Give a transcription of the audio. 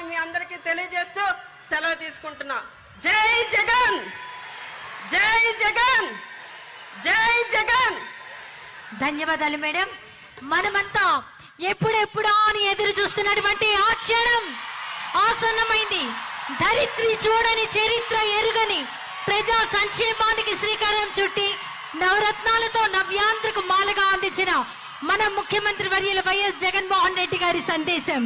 అని మీ అందరికీ తెలియజేస్తూ సెలవు తీసుకుంటున్నా. జై జగన్, జై జగన్, జై జగన్. ధన్యవాదాలు మేడం. మనమంతా ఎప్పుడెప్పుడా అని ఎదురు చూస్తున్నటువంటి ఆ క్షణం ఆసన్నమైంది. ధరిత్రి చూడని చరిత్ర ఎరుగని ప్రజా సంక్షేమానికి శ్రీకారం చుట్టి నవరత్నాలతో నవ్యాంధ్రకు మాలగా అందించిన మన ముఖ్యమంత్రి వర్యుల వైఎస్ జగన్మోహన్ రెడ్డి గారి సందేశం.